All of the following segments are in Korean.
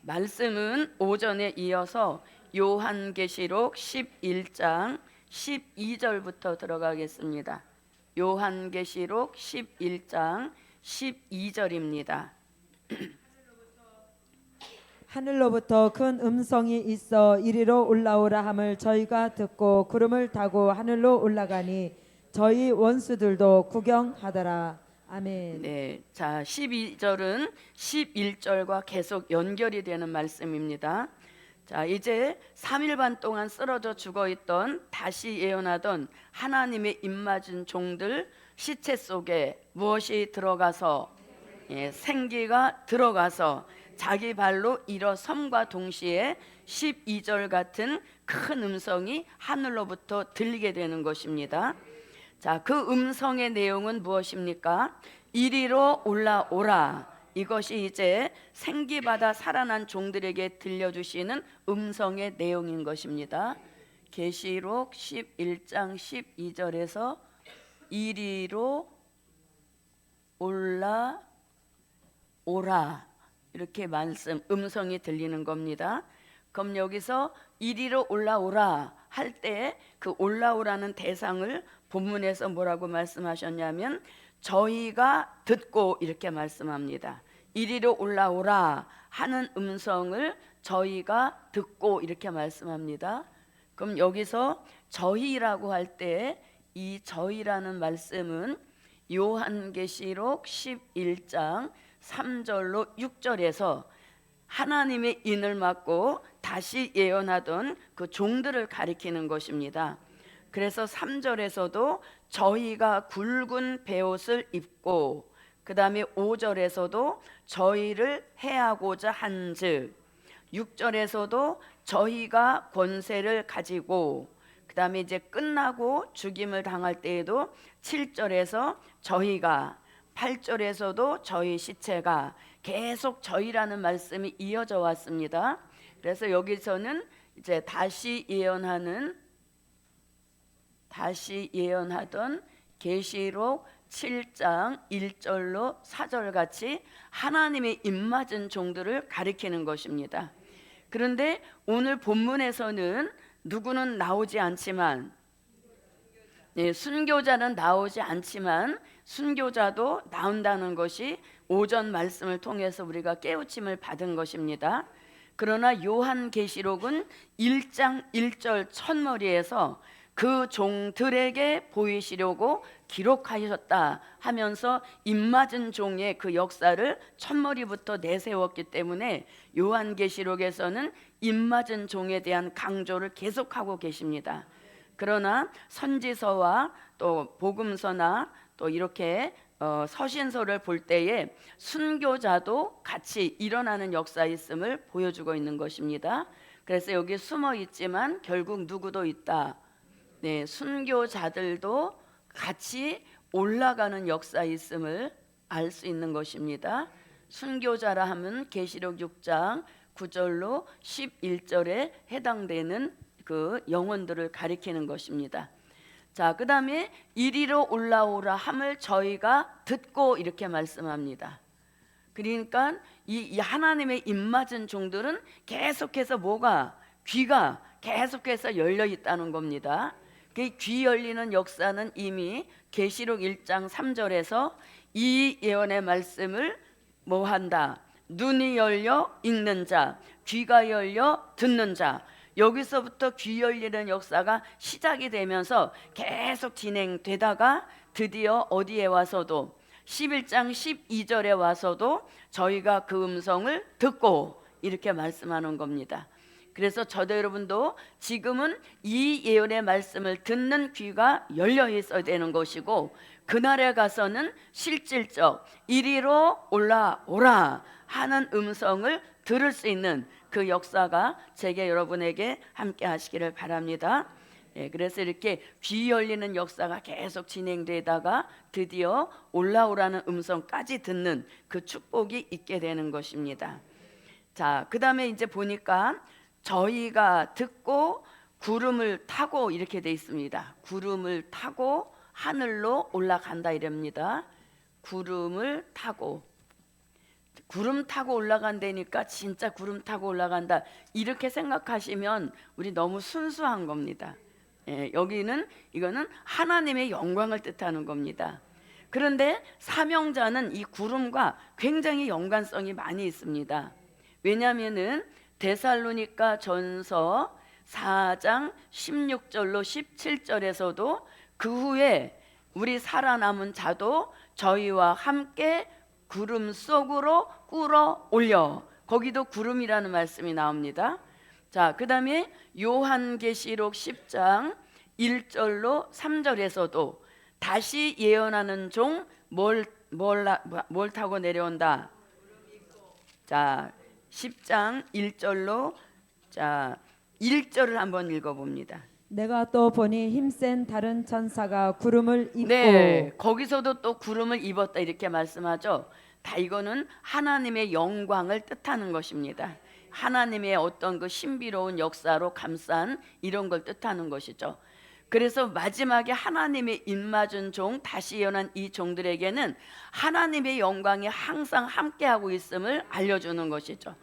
말씀은 오전에 이어서 요한계시록 11장 12절부터 들어가겠습니다. 요한계시록 11장 12절입니다. 하늘로부터 큰 음성이 있어 이리로 올라오라 함을 저희가 듣고 구름을 타고 하늘로 올라가니 저희 원수들도 구경하더라. 아멘. 네, 자 12절은 11절과 계속 연결이 되는 말씀입니다. 자, 이제 3일 반 동안 쓰러져 죽어있던, 다시 예언하던 하나님의 입맞은 종들 시체 속에 무엇이 들어가서, 생기가 들어가서 자기 발로 일어섬과 동시에 12절 같은 큰 음성이 하늘로부터 들리게 되는 것입니다. 자, 그 음성의 내용은 무엇입니까? 이리로 올라오라. 이것이 이제 생기받아 살아난 종들에게 들려주시는 음성의 내용인 것입니다. 계시록 11장 12절에서 이리로 올라오라, 이렇게 음성이 들리는 겁니다. 그럼 여기서 이리로 올라오라 할 때 그 올라오라는 대상을 본문에서 뭐라고 말씀하셨냐면 저희가 듣고 이렇게 말씀합니다. 이리로 올라오라 하는 음성을 저희가 듣고 이렇게 말씀합니다. 그럼 여기서 저희라고 할 때 이 저희라는 말씀은 요한계시록 11장 3절로 6절에서 하나님의 인을 맡고 다시 예언하던 그 종들을 가리키는 것입니다. 그래서 3절에서도 저희가 굵은 베옷을 입고, 그 다음에 5절에서도 저희를 해하고자 한즉, 6절에서도 저희가 권세를 가지고, 그 다음에 이제 끝나고 죽임을 당할 때에도 7절에서 저희가, 8절에서도 저희 시체가, 계속 저희라는 말씀이 이어져 왔습니다. 그래서 여기서는 이제 다시 예언하던 계시록 7장 1절로 4절 같이 하나님의 입맞은 종들을 가리키는 것입니다. 그런데 오늘 본문에서는 누구는 나오지 않지만, 순교자는 나오지 않지만 순교자도 나온다는 것이 오전 말씀을 통해서 우리가 깨우침을 받은 것입니다. 그러나 요한계시록은 1장 1절 첫머리에서 그 종들에게 보이시려고 기록하셨다 하면서 입맞은 종의 그 역사를 첫머리부터 내세웠기 때문에 요한계시록에서는 입맞은 종에 대한 강조를 계속하고 계십니다. 그러나 선지서와 또 복음서나 또 이렇게 서신서를 볼 때에 순교자도 같이 일어나는 역사있음을 보여주고 있는 것입니다. 그래서 여기 숨어 있지만 결국 누구도 있다. 순교자들도 같이 올라가는 역사있음을 알 수 있는 것입니다. 순교자라 하면 계시록 6장 9절로 11절에 해당되는 그 영혼들을 가리키는 것입니다. 자, 그 다음에 이리로 올라오라 함을 저희가 듣고 이렇게 말씀합니다. 그러니까 이 하나님의 입맞은 종들은 계속해서 귀가 계속해서 열려 있다는 겁니다. 그 귀 열리는 역사는 이미 계시록 1장 3절에서 이 예언의 말씀을 뭐한다? 눈이 열려 읽는 자, 귀가 열려 듣는 자, 여기서부터 귀 열리는 역사가 시작이 되면서 계속 진행되다가 드디어 어디에 와서도 11장 12절에 와서도 저희가 그 음성을 듣고 이렇게 말씀하는 겁니다. 그래서 저도 여러분도 지금은 이 예언의 말씀을 듣는 귀가 열려 있어야 되는 것이고, 그날에 가서는 실질적 이리로 올라오라 하는 음성을 들을 수 있는 그 역사가 제게 여러분에게 함께 하시기를 바랍니다. 그래서 이렇게 귀 열리는 역사가 계속 진행되다가 드디어 올라오라는 음성까지 듣는 그 축복이 있게 되는 것입니다. 자, 그 다음에 이제 보니까 저희가 듣고 구름을 타고 이렇게 돼 있습니다. 구름을 타고 하늘로 올라간다 이랍니다. 구름을 타고 구름 타고 올라간다니까 진짜 구름 타고 올라간다 이렇게 생각하시면 우리 너무 순수한 겁니다. 여기는 이거는 하나님의 영광을 뜻하는 겁니다. 그런데 사명자는 이 구름과 굉장히 연관성이 많이 있습니다. 왜냐하면은 데살로니가 전서 4장 16절로 17절에서도 그 후에 우리 살아남은 자도 저희와 함께 구름 속으로 끌어올려, 거기도 구름이라는 말씀이 나옵니다. 자, 그 다음에 요한계시록 10장 1절로 3절에서도 다시 예언하는 종 뭘 타고 내려온다. 자, 10장 1절로 자 1절을 한번 읽어봅니다. 내가 또 보니 힘센 다른 천사가 구름을 입고 네, 거기서도 또 구름을 입었다 이렇게 말씀하죠. 다 이거는 하나님의 영광을 뜻하는 것입니다. 하나님의 어떤 그 신비로운 역사로 감싼 이런 걸 뜻하는 것이죠. 그래서 마지막에 하나님의 입맞은 종, 다시 예언한 이 종들에게는 하나님의 영광이 항상 함께하고 있음을 알려주는 것이죠.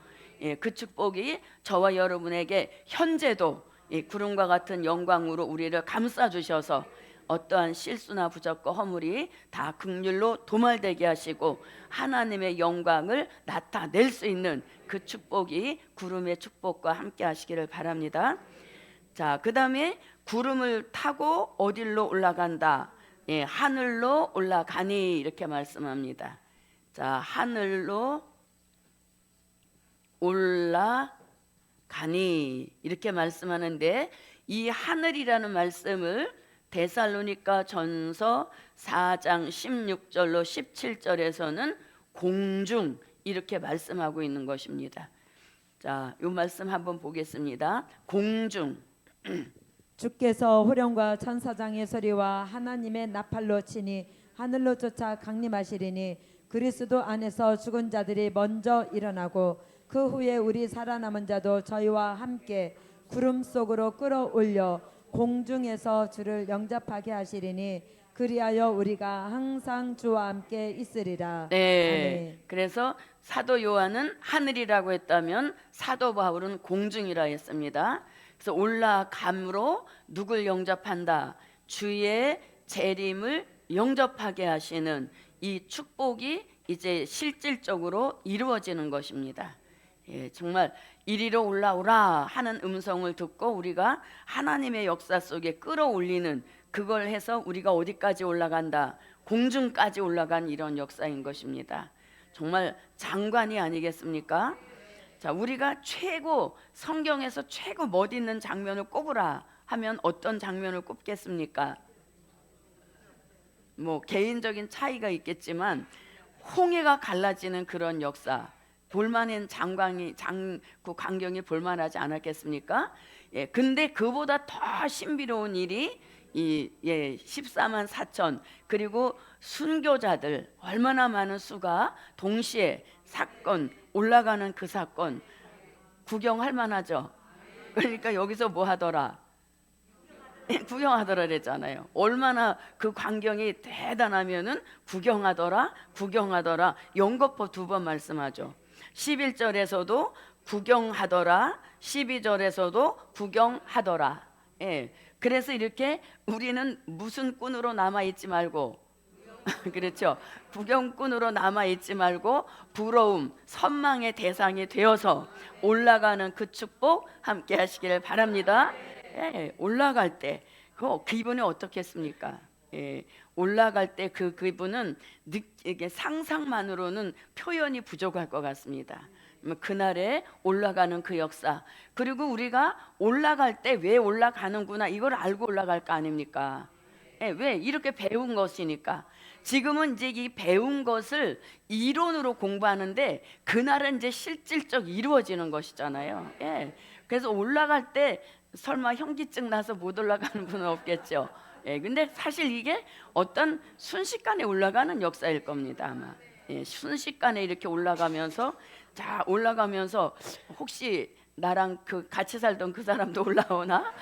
그 축복이 저와 여러분에게 현재도 구름과 같은 영광으로 우리를 감싸주셔서 어떠한 실수나 부족과 허물이 다 긍휼로 도말되게 하시고 하나님의 영광을 나타낼 수 있는 그 축복이 구름의 축복과 함께 하시기를 바랍니다. 자, 그 다음에 구름을 타고 어디로 올라간다? 하늘로 올라가니 이렇게 말씀합니다. 자, 하늘로 올라가니 이렇게 말씀하는데, 이 하늘이라는 말씀을 데살로니가 전서 4장 16절로 17절에서는 공중 이렇게 말씀하고 있는 것입니다. 자, 이 말씀 한번 보겠습니다. 공중. 주께서 호령과 천사장의 소리와 하나님의 나팔로 치니 하늘로 쫓아 강림하시리니 그리스도 안에서 죽은 자들이 먼저 일어나고 그 후에 우리 살아남은 자도 저희와 함께 구름 속으로 끌어올려 공중에서 주를 영접하게 하시리니 그리하여 우리가 항상 주와 함께 있으리라. 네. 아멘. 그래서 사도 요한은 하늘이라고 했다면 사도 바울은 공중이라 했습니다. 그래서 올라감으로 누굴 영접한다? 주의 재림을 영접하게 하시는 이 축복이 이제 실질적으로 이루어지는 것입니다. 정말 이리로 올라오라 하는 음성을 듣고 우리가 하나님의 역사 속에 끌어올리는, 그걸 해서 우리가 어디까지 올라간다? 공중까지 올라간 이런 역사인 것입니다. 정말 장관이 아니겠습니까? 자, 우리가 최고, 성경에서 최고 멋있는 장면을 꼽으라 하면 어떤 장면을 꼽겠습니까? 뭐 개인적인 차이가 있겠지만 홍해가 갈라지는 그런 역사, 볼만한 그 광경이 볼만하지 않았겠습니까? 근데 그보다 더 신비로운 일이 14만 4천 그리고 순교자들 얼마나 많은 수가 동시에 사건 올라가는 그 사건 구경할 만하죠. 그러니까 여기서 뭐 하더라? 구경하더라 그랬잖아요. 얼마나 그 광경이 대단하면은 구경하더라 연거푸 2번 말씀하죠. 11절에서도 구경하더라, 12절에서도 구경하더라. 그래서 이렇게 우리는 무슨 꾼으로 남아있지 말고 그렇죠. 구경꾼으로 남아있지 말고 부러움, 선망의 대상이 되어서 올라가는 그 축복 함께 하시기를 바랍니다. 올라갈 때 그 기분이 어떻겠습니까? 올라갈 때 그 기분은 이게 상상만으로는 표현이 부족할 것 같습니다. 그날에 올라가는 그 역사, 그리고 우리가 올라갈 때 왜 올라가는구나 이걸 알고 올라갈 거 아닙니까? 왜? 이렇게 배운 것이니까. 지금은 이제 이 배운 것을 이론으로 공부하는데 그날은 이제 실질적 이루어지는 것이잖아요. 그래서 올라갈 때 설마 현기증 나서 못 올라가는 분은 없겠죠. 근데 사실 이게 어떤 순식간에 올라가는 역사일 겁니다. 아마 순식간에 이렇게 올라가면서 자, 올라가면서 혹시 나랑 그 같이 살던 그 사람도 올라오나?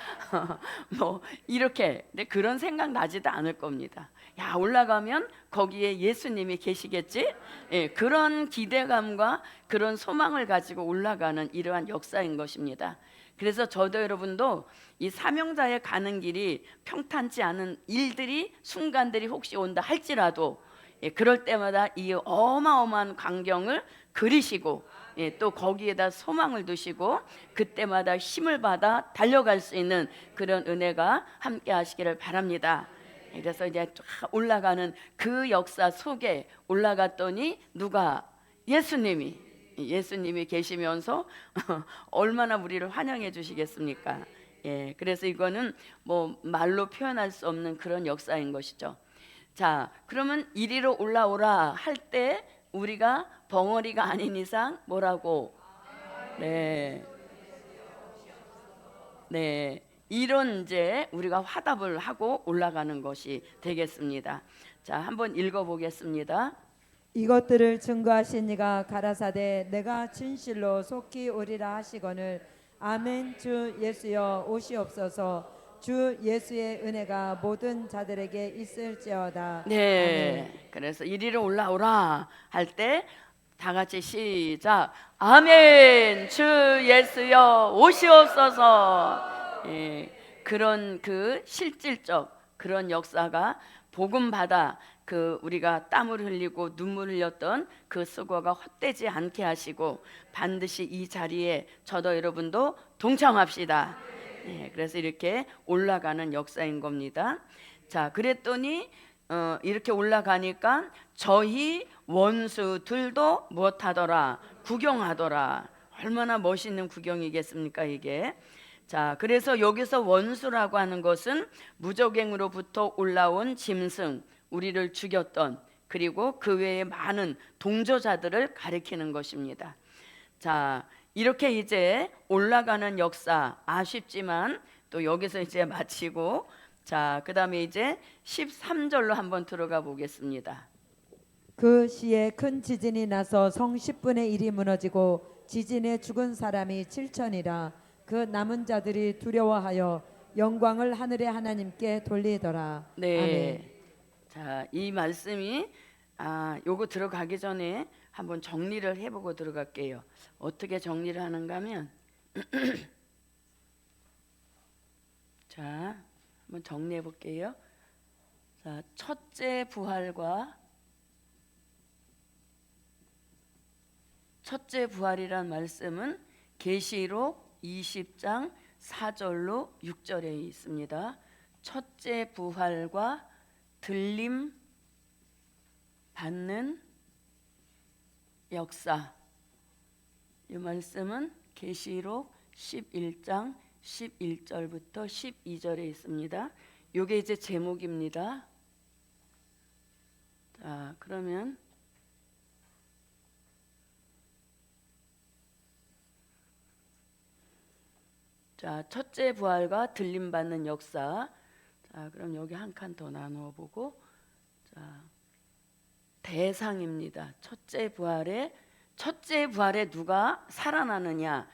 뭐 이렇게 근데 그런 생각 나지도 않을 겁니다. 야, 올라가면 거기에 예수님이 계시겠지? 예, 그런 기대감과 그런 소망을 가지고 올라가는 이러한 역사인 것입니다. 그래서 저도 여러분도 이 사명자에 가는 길이 평탄치 않은 일들이 순간들이 혹시 온다 할지라도 예, 그럴 때마다 이 어마어마한 광경을 그리시고 예, 또 거기에다 소망을 두시고 그때마다 힘을 받아 달려갈 수 있는 그런 은혜가 함께 하시기를 바랍니다. 예, 그래서 이제 쫙 올라가는 그 역사 속에 올라갔더니 누가 예수님이 계시면서 얼마나 우리를 환영해 주시겠습니까? 예, 그래서 이거는 뭐 말로 표현할 수 없는 그런 역사인 것이죠. 자, 그러면 이리로 올라오라 할 때 우리가 벙어리가 아닌 이상 뭐라고? 네, 네, 이런 이제 우리가 화답을 하고 올라가는 것이 되겠습니다. 자, 한번 읽어보겠습니다. 이것들을 증거하신 이가 가라사대 내가 진실로 속히 오리라 하시거늘 아멘. 주 예수여 오시옵소서. 주 예수의 은혜가 모든 자들에게 있을지어다. 네, 그래서 이리로 올라오라 할 때 다 같이 시작. 아멘. 주 예수여 오시옵소서. 예, 그런 그 실질적 그런 역사가 복음 받아 그 우리가 땀을 흘리고 눈물 흘렸던 그 수고가 헛되지 않게 하시고 반드시 이 자리에 저도 여러분도 동참합시다. 네, 그래서 이렇게 올라가는 역사인 겁니다. 자, 그랬더니 이렇게 올라가니까 저희 원수들도 무엇하더라? 구경하더라. 얼마나 멋있는 구경이겠습니까 이게. 자, 그래서 여기서 원수라고 하는 것은 무적행으로부터 올라온 짐승, 우리를 죽였던 그리고 그 외에 많은 동조자들을 가리키는 것입니다. 자, 이렇게 이제 올라가는 역사 아쉽지만 또 여기서 이제 마치고 자, 그다음에 이제 13절로 한번 들어가 보겠습니다. 그 시에 큰 지진이 나서 성 10분의 1이 무너지고 지진에 죽은 사람이 7천이라. 그 남은 자들이 두려워하여 영광을 하늘의 하나님께 돌리더라. 네. 아멘. 자, 이 말씀이 요거 들어가기 전에 한번 정리를 해보고 들어갈게요. 어떻게 정리를 하는가 하면 자, 한번 정리해 볼게요. 자, 첫째 부활이란 말씀은 계시록 20장 4절로 6절에 있습니다. 첫째 부활과 들림 받는 역사. 이 말씀은 계시록 11장 11절부터 12절에 있습니다. 요게 이제 제목입니다. 자, 그러면 자, 첫째 부활과 들림 받는 역사. 자, 그럼 여기 한 칸 더 나누어 보고 자, 대상입니다. 첫째 부활에 누가 살아나느냐?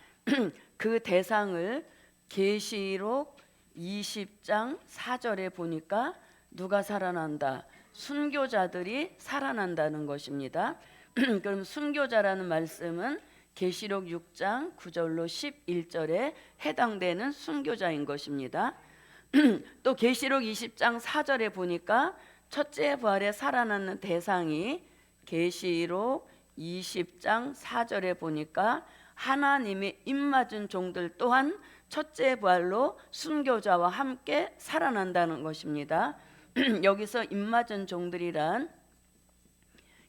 그 대상을 계시록 20장 4절에 보니까 누가 살아난다? 순교자들이 살아난다는 것입니다. 그럼 순교자라는 말씀은 계시록 6장 9절로 11절에 해당되는 순교자인 것입니다. 또 계시록 20장 4절에 보니까 첫째 부활에 살아나는 대상이 계시록 20장 4절에 보니까 하나님의 입맞은 종들 또한 첫째 부활로 순교자와 함께 살아난다는 것입니다. 여기서 입맞은 종들이란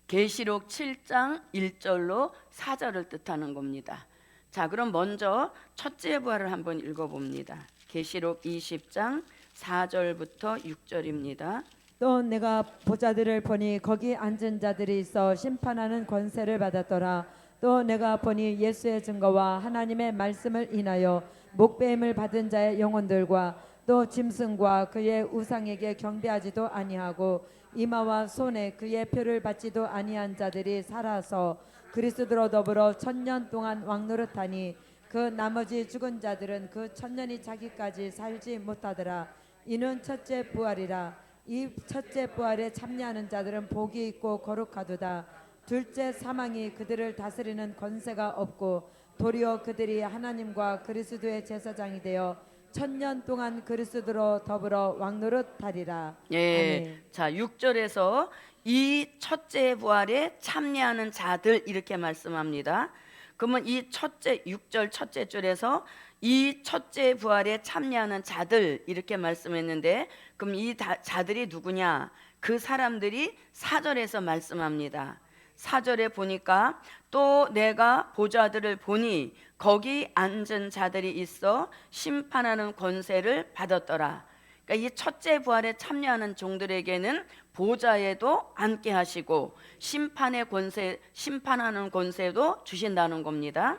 계시록 7장 1절로 4절을 뜻하는 겁니다. 자, 그럼 먼저 첫째 부활을 한번 읽어봅니다. 계시록 20장 4절부터 6절입니다. 또 내가 보자들을 보니 거기 앉은 자들이 있어 심판하는 권세를 받았더라. 또 내가 보니 예수의 증거와 하나님의 말씀을 인하여 목배임을 받은 자의 영혼들과 또 짐승과 그의 우상에게 경배하지도 아니하고 이마와 손에 그의 표를 받지도 아니한 자들이 살아서 그리스도로 더불어 1000년 동안 왕노릇하니 그 나머지 죽은 자들은 그 1000년이 차기까지 살지 못하더라. 이는 첫째 부활이라. 이 첫째 부활에 참여하는 자들은 복이 있고 거룩하도다. 둘째 사망이 그들을 다스리는 권세가 없고 도리어 그들이 하나님과 그리스도의 제사장이 되어 1000년 동안 그리스도로 더불어 왕노릇하리라. 예. 아멘. 자, 6절에서 이 첫째 부활에 참여하는 자들 이렇게 말씀합니다. 그러면 이 첫째 6절 첫째 줄에서 이 첫째 부활에 참여하는 자들 이렇게 말씀했는데 그럼 이 자들이 누구냐? 그 사람들이 4절에서 말씀합니다. 4절에 보니까 또 내가 보좌들을 보니 거기 앉은 자들이 있어 심판하는 권세를 받았더라. 그러니까 이 첫째 부활에 참여하는 종들에게는 보좌에도 앉게 하시고 심판의 권세, 심판하는 권세도 주신다는 겁니다.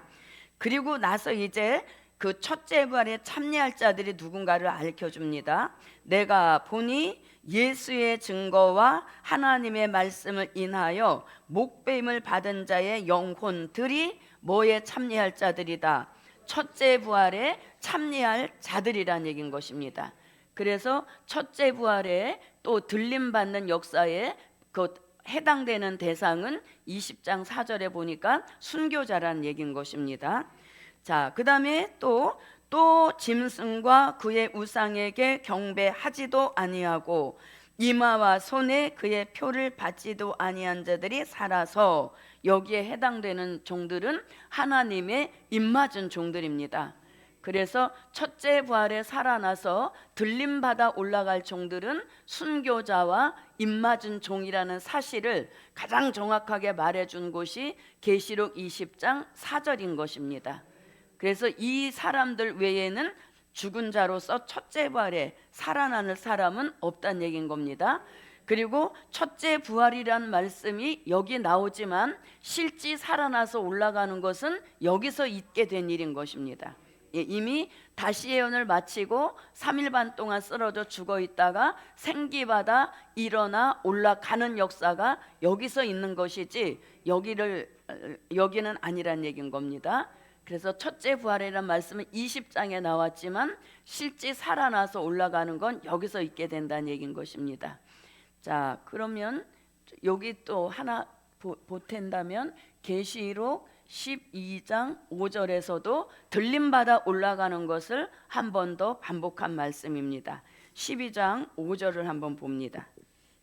그리고 나서 이제 그 첫째 부활에 참여할 자들이 누군가를 알려줍니다. 내가 보니 예수의 증거와 하나님의 말씀을 인하여 목배임을 받은 자의 영혼들이 뭐에 참여할 자들이다. 첫째 부활에 참여할 자들이란 얘기인 것입니다. 그래서 첫째 부활에 또 들림받는 역사에 그 해당되는 대상은 20장 4절에 보니까 순교자란 얘기인 것입니다. 자, 그 다음에 또 짐승과 그의 우상에게 경배하지도 아니하고 이마와 손에 그의 표를 받지도 아니한 자들이 살아서 여기에 해당되는 종들은 하나님의 입맞은 종들입니다. 그래서 첫째 부활에 살아나서 들림받아 올라갈 종들은 순교자와 입맞은 종이라는 사실을 가장 정확하게 말해준 곳이 계시록 20장 4절인 것입니다. 그래서 이 사람들 외에는 죽은 자로서 첫째 부활에 살아나는 사람은 없다는 얘기인 겁니다. 그리고 첫째 부활이란 말씀이 여기 나오지만 실제 살아나서 올라가는 것은 여기서 있게 된 일인 것입니다. 이미 다시 예언을 마치고 3일 반 동안 쓰러져 죽어 있다가 생기받아 일어나 올라가는 역사가 여기서 있는 것이지 여기는 아니란 얘기인 겁니다. 그래서 첫째 부활이라는 말씀은 20장에 나왔지만 실제 살아나서 올라가는 건 여기서 있게 된다는 얘기인 것입니다. 자, 그러면 여기 또 하나 보탠다면 계시록 12장 5절에서도 들림받아 올라가는 것을 한 번 더 반복한 말씀입니다. 12장 5절을 한번 봅니다.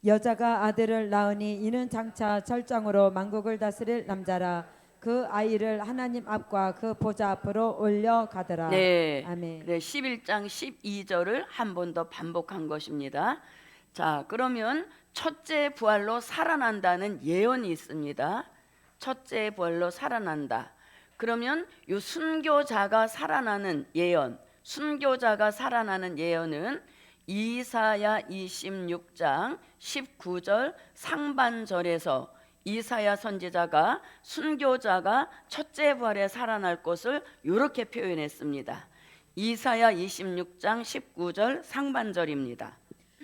여자가 아들을 낳으니 이는 장차 절정으로 만국을 다스릴 남자라. 그 아이를 하나님 앞과 그 보좌 앞으로 올려가더라. 네, 아멘. 그래 11장 12절을 한 번 더 반복한 것입니다. 자, 그러면 첫째 부활로 살아난다는 예언이 있습니다. 첫째 부활로 살아난다. 그러면 이 순교자가 살아나는 예언, 순교자가 살아나는 예언은 이사야 26장 19절 상반절에서 이사야 선지자가 순교자가 첫째 부활에 살아날 것을 이렇게 표현했습니다. 이사야 26장 19절 상반절입니다.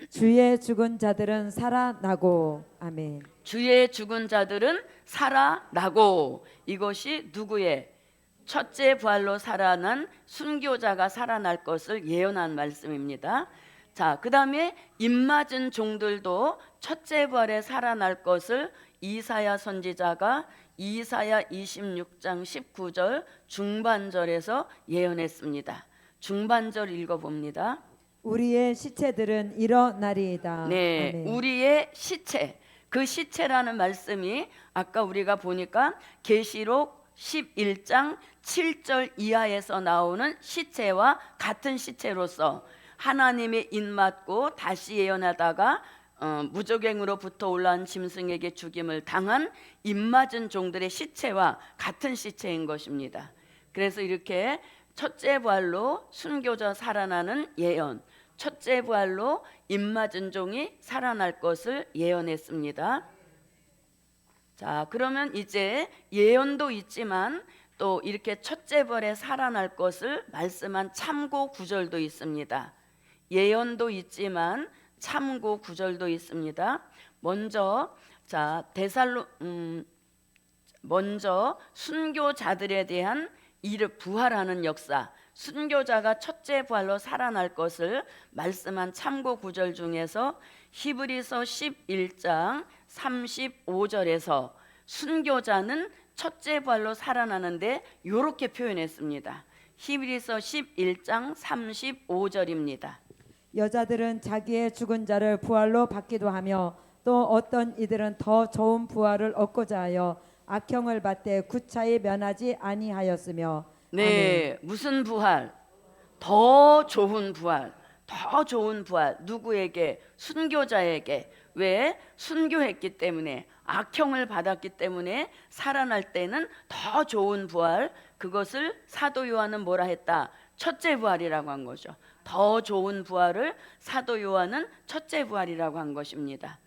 주의 죽은 자들은 살아나고. 아멘. 주의 죽은 자들은 살아나고. 이것이 누구의? 첫째 부활로 살아난 순교자가 살아날 것을 예언한 말씀입니다. 자, 그 다음에 입맞은 종들도 첫째 부활에 살아날 것을 이사야 선지자가 이사야 26장 19절 중반절에서 예언했습니다. 중반절 읽어봅니다. 우리의 시체들은 일어나리이다. 네, 아멘. 우리의 시체. 그 시체라는 말씀이 아까 우리가 보니까 계시록 11장 7절 이하에서 나오는 시체와 같은 시체로서 하나님의 입맞고 다시 예언하다가 무적행으로부터 올라온 짐승에게 죽임을 당한 입맞은 종들의 시체와 같은 시체인 것입니다. 그래서 이렇게 첫째 부활로 순교자 살아나는 예언, 첫째 부활로 입맞은 종이 살아날 것을 예언했습니다. 자, 그러면 이제 예언도 있지만 또 이렇게 첫째 부활에 살아날 것을 말씀한 참고 구절도 있습니다. 예언도 있지만 참고 구절도 있습니다. 먼저 자 먼저 순교자들에 대한 부활하는 역사, 순교자가 첫째 부활로 살아날 것을 말씀한 참고 구절 중에서 히브리서 11장 35절에서 순교자는 첫째 부활로 살아나는데 이렇게 표현했습니다. 히브리서 11장 35절입니다. 여자들은 자기의 죽은 자를 부활로 받기도 하며 또 어떤 이들은 더 좋은 부활을 얻고자 하여 악형을 받되 구차히 면하지 아니하였으며. 네, 무슨 부활? 더 좋은 부활. 더 좋은 부활. 누구에게? 순교자에게. 왜? 순교했기 때문에, 악형을 받았기 때문에 살아날 때는 더 좋은 부활. 그것을 사도 요한은 뭐라 했다? 첫째 부활이라고 한 거죠. 더 좋은 부활을 사도 요한은 첫째 부활이라고 한 것입니다.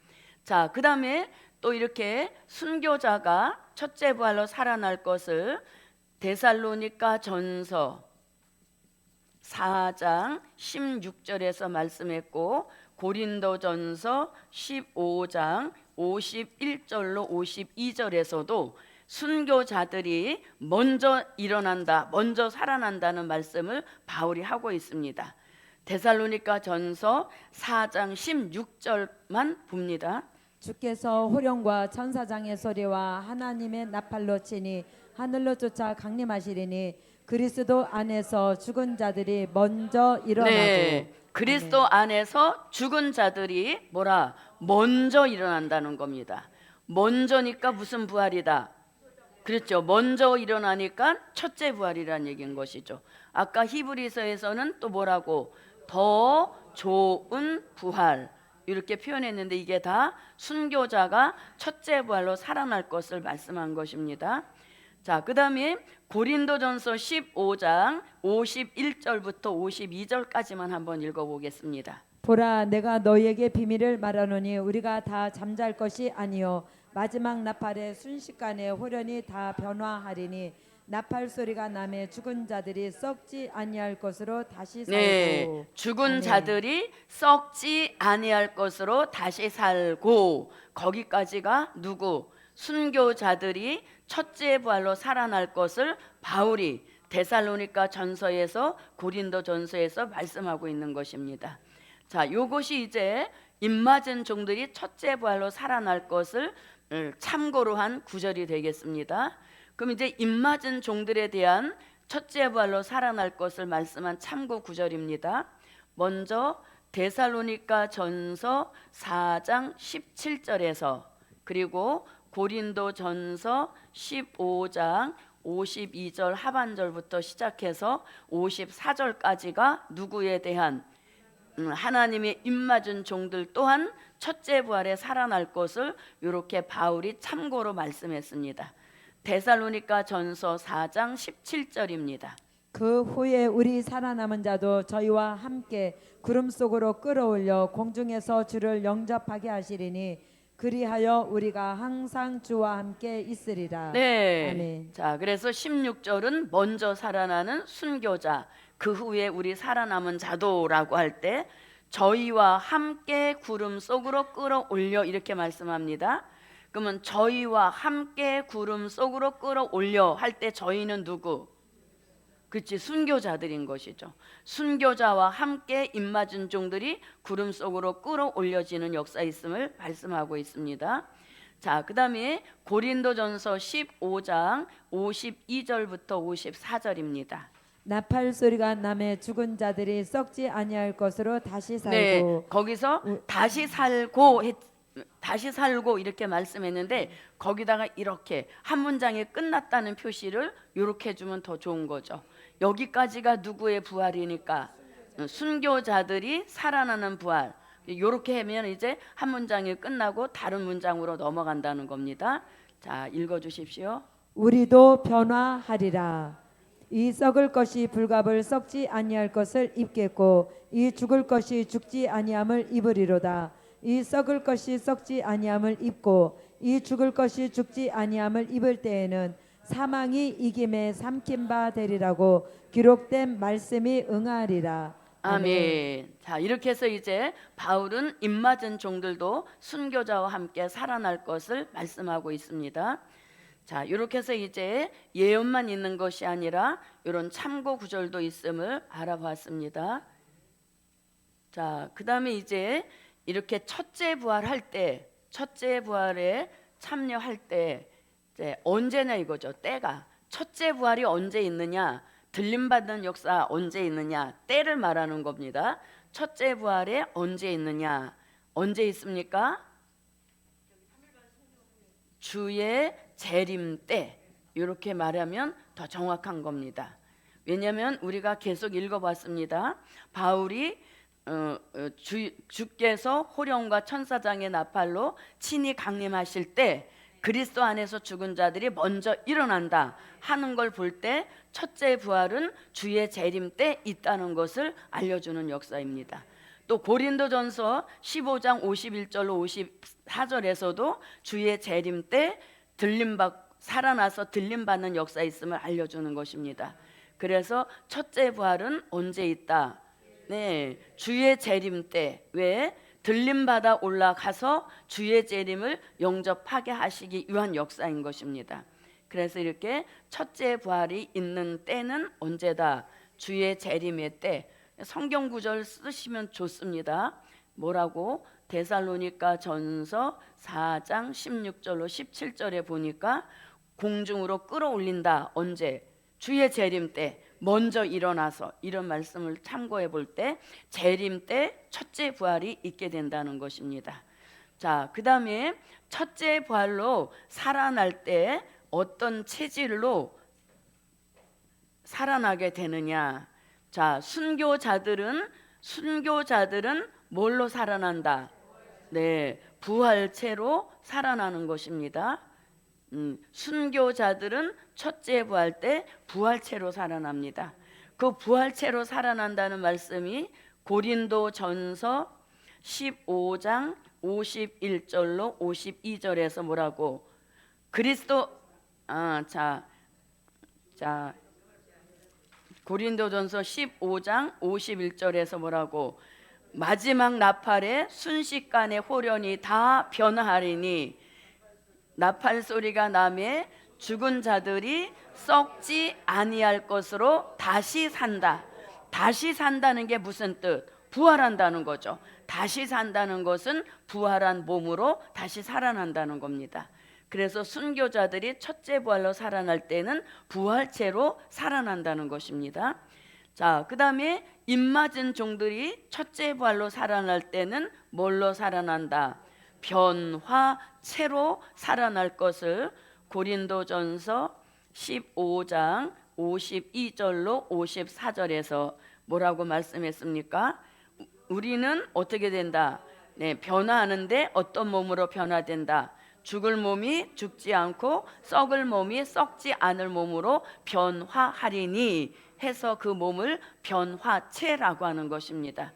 자, 그 다음에 또 이렇게 순교자가 첫째 부활로 살아날 것을 데살로니가 전서 4장 16절에서 말씀했고, 고린도 전서 15장 51절로 52절에서도 순교자들이 먼저 일어난다, 먼저 살아난다는 말씀을 바울이 하고 있습니다. 데살로니가 전서 4장 16절만 봅니다. 주께서 호령과 천사장의 소리와 하나님의 나팔로 치니 하늘로 쫓아 강림하시리니 그리스도 안에서 죽은 자들이 먼저 일어나고. 네, 그리스도 안에서 죽은 자들이 먼저 일어난다는 겁니다. 먼저니까 무슨 부활이다? 그렇죠. 먼저 일어나니까 첫째 부활이라는 얘기인 것이죠. 아까 히브리서에서는 또 뭐라고? 더 좋은 부활 이렇게 표현했는데 이게 다 순교자가 첫째 부활로 살아날 것을 말씀한 것입니다. 자, 그 다음에 고린도전서 15장 51절부터 52절까지만 한번 읽어보겠습니다. 보라, 내가 너희에게 비밀을 말하노니 우리가 다 잠잘 것이 아니요 마지막 나팔의 순식간에 호련히 다 변화하리니 나팔 소리가 나매 죽은 자들이 썩지 아니할 것으로 다시 살고. 네, 죽은 아멘. 자들이 썩지 아니할 것으로 다시 살고. 거기까지가 누구? 순교자들이 첫째 부활로 살아날 것을 바울이 데살로니가 전서에서 고린도 전서에서 말씀하고 있는 것입니다. 자, 요것이 이제 입맞은 종들이 첫째 부활로 살아날 것을 참고로 한 구절이 되겠습니다. 그럼 이제 입맞은 종들에 대한 첫째 부활로 살아날 것을 말씀한 참고 구절입니다. 먼저 데살로니가 전서 4장 17절에서 그리고 고린도 전서 15장 52절 하반절부터 시작해서 54절까지가 누구에 대한 하나님의 입맞은 종들 또한 첫째 부활에 살아날 것을 이렇게 바울이 참고로 말씀했습니다. 데살로니가 전서 4장 17절입니다. 그 후에 우리 살아남은 자도 저희와 함께 구름 속으로 끌어올려 공중에서 주를 영접하게 하시리니 그리하여 우리가 항상 주와 함께 있으리라. 네. 아멘. 자, 그래서 16절은 먼저 살아나는 순교자, 그 후에 우리 살아남은 자도라고 할 때 저희와 함께 구름 속으로 끌어올려 이렇게 말씀합니다. 그러면 저희와 함께 구름 속으로 끌어올려 할 때 저희는 누구? 그렇지, 순교자들인 것이죠. 순교자와 함께 입맞은 종들이 구름 속으로 끌어올려지는 역사 있음을 말씀하고 있습니다. 자, 그 다음에 고린도전서 15장 52절부터 54절입니다. 나팔 소리가 나매 죽은 자들이 썩지 아니할 것으로 다시 살고. 네, 거기서 다시 살고 이렇게 말씀했는데 거기다가 이렇게 한 문장에 끝났다는 표시를 이렇게 해주면 더 좋은 거죠. 여기까지가 누구의 부활이니까 순교자들이 살아나는 부활. 이렇게 하면 이제 한 문장이 끝나고 다른 문장으로 넘어간다는 겁니다. 자, 읽어주십시오. 우리도 변화하리라. 이 썩을 것이 불갑을 썩지 아니할 것을 입겠고 이 죽을 것이 죽지 아니함을 입으리로다. 이 썩을 것이 썩지 아니함을 입고 이 죽을 것이 죽지 아니함을 입을 때에는 사망이 이김에 삼킨 바 되리라고 기록된 말씀이 응하리라. 아멘. 자, 이렇게 해서 이제 바울은 입맞은 종들도 순교자와 함께 살아날 것을 말씀하고 있습니다. 자, 이렇게 해서 이제 예언만 있는 것이 아니라 이런 참고 구절도 있음을 알아봤습니다. 자, 그 다음에 이제 이렇게 첫째 부활할 때, 첫째 부활에 참여할 때 이제 언제냐 이거죠. 때가 첫째 부활이 언제 있느냐, 들림받는 역사 언제 있느냐, 때를 말하는 겁니다. 첫째 부활에 언제 있느냐, 언제 있습니까? 주의 재림 때, 이렇게 말하면 더 정확한 겁니다. 왜냐하면 우리가 계속 읽어봤습니다. 바울이 주께서 호령과 천사장의 나팔로 친히 강림하실 때 그리스도 안에서 죽은 자들이 먼저 일어난다 하는 걸 볼 때 첫째 부활은 주의 재림 때 있다는 것을 알려주는 역사입니다. 또 고린도전서 15장 51절로 54절에서도 주의 재림 때 살아나서 들림받는 역사 있음을 알려주는 것입니다. 그래서 첫째 부활은 언제 있다? 네, 주의 재림 때. 왜? 들림받아 올라가서 주의 재림을 영접하게 하시기 위한 역사인 것입니다. 그래서 이렇게 첫째 부활이 있는 때는 언제다? 주의 재림의 때. 성경 구절 쓰시면 좋습니다. 뭐라고? 데살로니가 전서 4장 16절로 17절에 보니까 공중으로 끌어올린다. 언제? 주의 재림 때 먼저 일어나서, 이런 말씀을 참고해 볼 때 재림 때 첫째 부활이 있게 된다는 것입니다. 자, 그 다음에 첫째 부활로 살아날 때 어떤 체질로 살아나게 되느냐. 자, 순교자들은 뭘로 살아난다? 네, 부활체로 살아나는 것입니다. 순교자들은 첫째 부활 때 부활체로 살아납니다. 그 부활체로 살아난다는 말씀이 고린도전서 15장 51절로 52절에서 뭐라고? 그리스도 고린도전서 15장 51절에서 뭐라고? 마지막 나팔에 순식간에 호련이 다 변하리니 나팔 소리가 나매 죽은 자들이 썩지 아니할 것으로 다시 산다. 다시 산다는 게 무슨 뜻? 부활한다는 거죠. 다시 산다는 것은 부활한 몸으로 다시 살아난다는 겁니다. 그래서 순교자들이 첫째 부활로 살아날 때는 부활체로 살아난다는 것입니다. 자, 그 다음에 입맞은 종들이 첫째 부활로 살아날 때는 뭘로 살아난다? 변화체로 살아날 것을 고린도전서 15장 52절로 54절에서 뭐라고 말씀했습니까? 우리는 어떻게 된다? 네, 변화하는데 어떤 몸으로 변화된다? 죽을 몸이 죽지 않고 썩을 몸이 썩지 않을 몸으로 변화하리니 해서 그 몸을 변화체라고 하는 것입니다.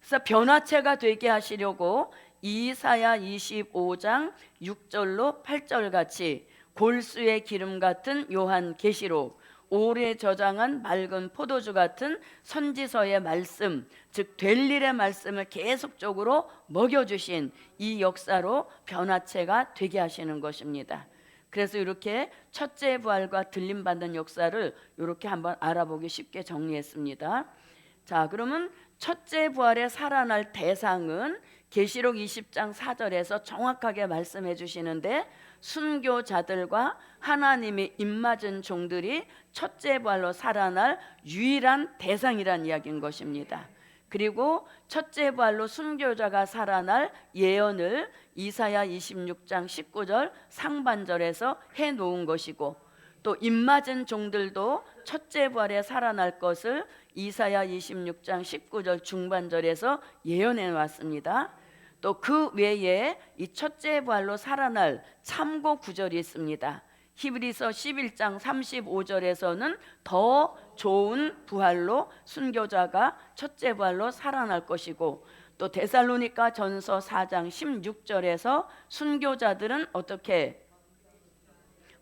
그래서 변화체가 되게 하시려고 이사야 25장 6절로 8절 같이 골수의 기름 같은 요한 계시록, 오래 저장한 맑은 포도주 같은 선지서의 말씀, 즉 될 일의 말씀을 계속적으로 먹여주신 이 역사로 변화체가 되게 하시는 것입니다. 그래서 이렇게 첫째 부활과 들림받는 역사를 이렇게 한번 알아보기 쉽게 정리했습니다. 자, 그러면 첫째 부활에 살아날 대상은 계시록 20장 4절에서 정확하게 말씀해 주시는데 순교자들과 하나님의 입맞은 종들이 첫째 부활로 살아날 유일한 대상이란 이야기인 것입니다. 그리고 첫째 부활로 순교자가 살아날 예언을 이사야 26장 19절 상반절에서 해놓은 것이고, 또 입맞은 종들도 첫째 부활에 살아날 것을 이사야 26장 19절 중반절에서 예언해 왔습니다. 또 그 외에 이 첫째 부활로 살아날 참고 구절이 있습니다. 히브리서 11장 35절에서는 더 좋은 부활로 순교자가 첫째 부활로 살아날 것이고, 또 데살로니가 전서 4장 16절에서 순교자들은 어떻게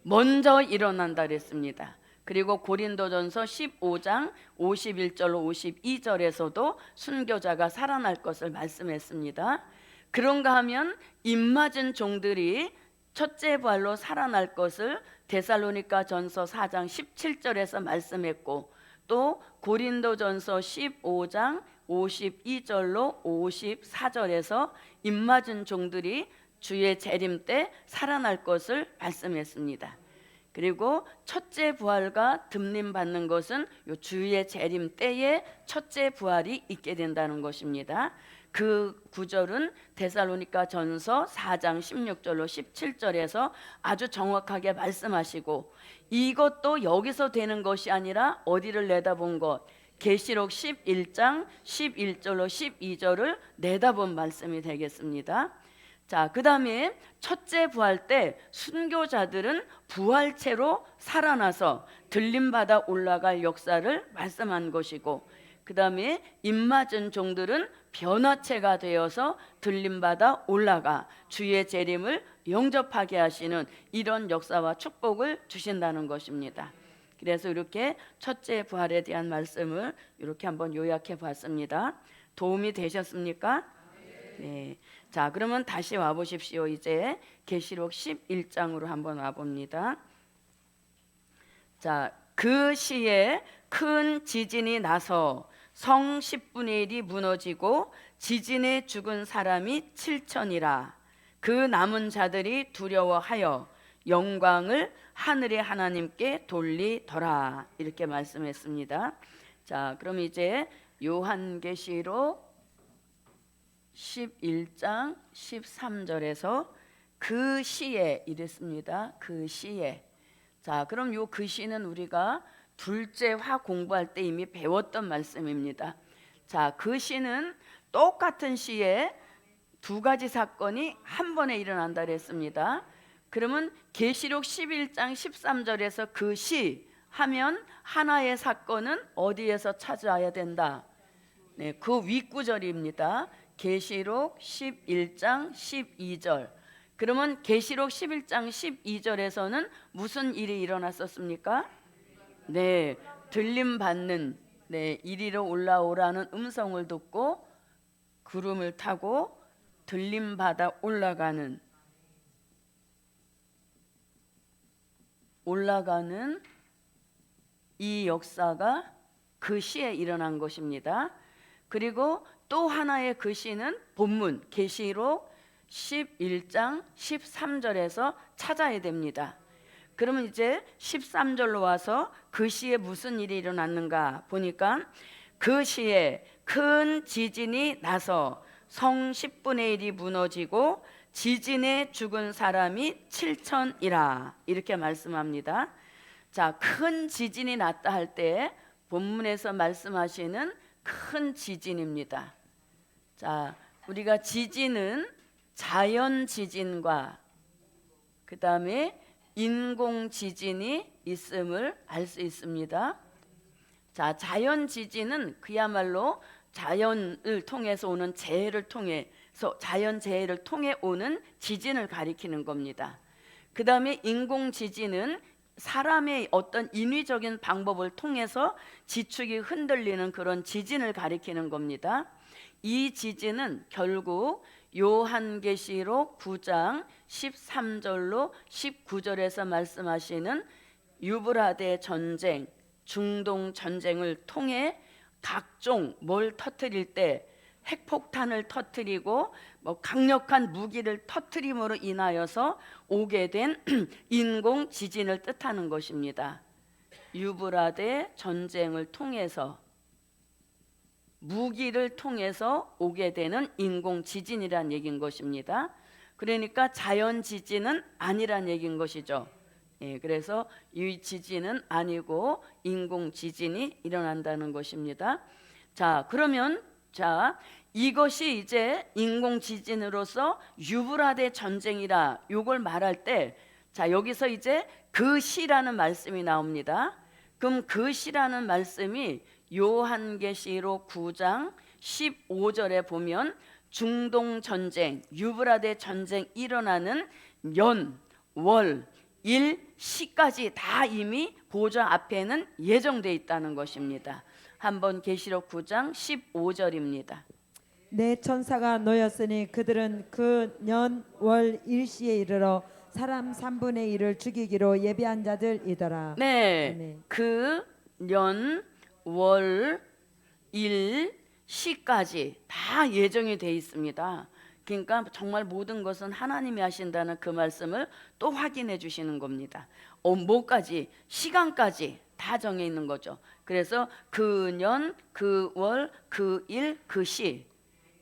먼저 일어난다 그랬습니다. 그리고 고린도전서 15장 51절로 52절에서도 순교자가 살아날 것을 말씀했습니다. 그런가 하면 입맞은 종들이 첫째 부활로 살아날 것을 데살로니가전서 4장 17절에서 말씀했고, 또 고린도전서 15장 52절로 54절에서 입맞은 종들이 주의 재림 때 살아날 것을 말씀했습니다. 그리고 첫째 부활과 듭림 받는 것은 요 주의 재림 때에 첫째 부활이 있게 된다는 것입니다. 그 구절은 데살로니가전서 4장 16절로 17절에서 아주 정확하게 말씀하시고, 이것도 여기서 되는 것이 아니라 어디를 내다본 것, 계시록 11장 11절로 12절을 내다본 말씀이 되겠습니다. 자, 그 다음에 첫째 부활 때 순교자들은 부활체로 살아나서 들림받아 올라갈 역사를 말씀한 것이고, 그 다음에 입맞은 종들은 변화체가 되어서 들림받아 올라가 주의 재림을 영접하게 하시는 이런 역사와 축복을 주신다는 것입니다. 그래서 이렇게 첫째 부활에 대한 말씀을 이렇게 한번 요약해 봤습니다. 도움이 되셨습니까? 네. 자, 그러면 다시 와 보십시오. 이제 계시록 11장으로 한번 와 봅니다. 자, 그 시에 큰 지진이 나서 성 10분의 1이 무너지고 지진에 죽은 사람이 7천이라. 그 남은 자들이 두려워하여 영광을 하늘의 하나님께 돌리더라. 이렇게 말씀했습니다. 자, 그럼 이제 요한계시록 11장 13절에서 그 시에 이랬습니다. 그 시에. 자, 그럼 요 그 시는 우리가 둘째 화 공부할 때 이미 배웠던 말씀입니다. 자, 그 시는 똑같은 시에 두 가지 사건이 한 번에 일어난다 그랬습니다. 그러면 계시록 11장 13절에서 그 시 하면 하나의 사건은 어디에서 찾아야 된다? 네, 그 윗구절입니다. 계시록 11장 12절. 그러면 계시록 11장 12절에서는 무슨 일이 일어났었습니까? 네, 들림 받는, 네, 이리로 올라오라는 음성을 듣고 구름을 타고 들림 받아 올라가는 이 역사가 그 시에 일어난 것입니다. 그리고 또 하나의 그 시는 본문 계시록 11장 13절에서 찾아야 됩니다. 그러면 이제 13절로 와서 그 시에 무슨 일이 일어났는가 보니까, 그 시에 큰 지진이 나서 성 10분의 1이 무너지고 지진에 죽은 사람이 7천이라. 이렇게 말씀합니다. 자, 큰 지진이 났다 할 때 본문에서 말씀하시는 큰 지진입니다. 자, 우리가 지진은 자연 지진과 그 다음에 인공 지진이 있음을 알 수 있습니다. 자, 자연 지진은 그야말로 자연을 통해서 오는 재해를 통해서 자연 재해를 통해 오는 지진을 가리키는 겁니다. 그 다음에 인공 지진은 사람의 어떤 인위적인 방법을 통해서 지축이 흔들리는 그런 지진을 가리키는 겁니다. 이 지진은 결국 요한계시록 9장 13절로 19절에서 말씀하시는 유브라데 전쟁, 중동 전쟁을 통해 각종 뭘 터뜨릴 때 핵폭탄을 터뜨리고 강력한 무기를 터뜨림으로 인하여서 오게 된 인공 지진을 뜻하는 것입니다. 유브라데 전쟁을 통해서 무기를 통해서 오게 되는 인공 지진이란 얘기인 것입니다. 그러니까 자연 지진은 아니란 얘기인 것이죠. 예, 그래서 이 지진은 아니고 인공 지진이 일어난다는 것입니다. 자, 그러면 이것이 이제 인공 지진으로서 유브라데 전쟁이라 요걸 말할 때, 자, 여기서 이제 그 시라는 말씀이 나옵니다. 그럼 그 시라는 말씀이 요한계시록 9장 15절에 보면 중동 전쟁, 유브라데 전쟁 일어나는 년, 월, 일, 시까지 다 이미 보좌 앞에는 예정되어 있다는 것입니다. 한번 계시록 9장 15절입니다. 내 천사가 놓였으니 그들은 그 년 월 일시에 이르러 사람 3분의 1을 죽이기로 예비한 자들이더라. 네, 아멘. 그 년, 월, 일, 시까지 다 예정이 돼 있습니다. 그러니까 정말 모든 것은 하나님이 하신다는 그 말씀을 또 확인해 주시는 겁니다. 뭐까지, 시간까지 다 정해 있는 거죠. 그래서 그 년, 그 월, 그 일, 그 시.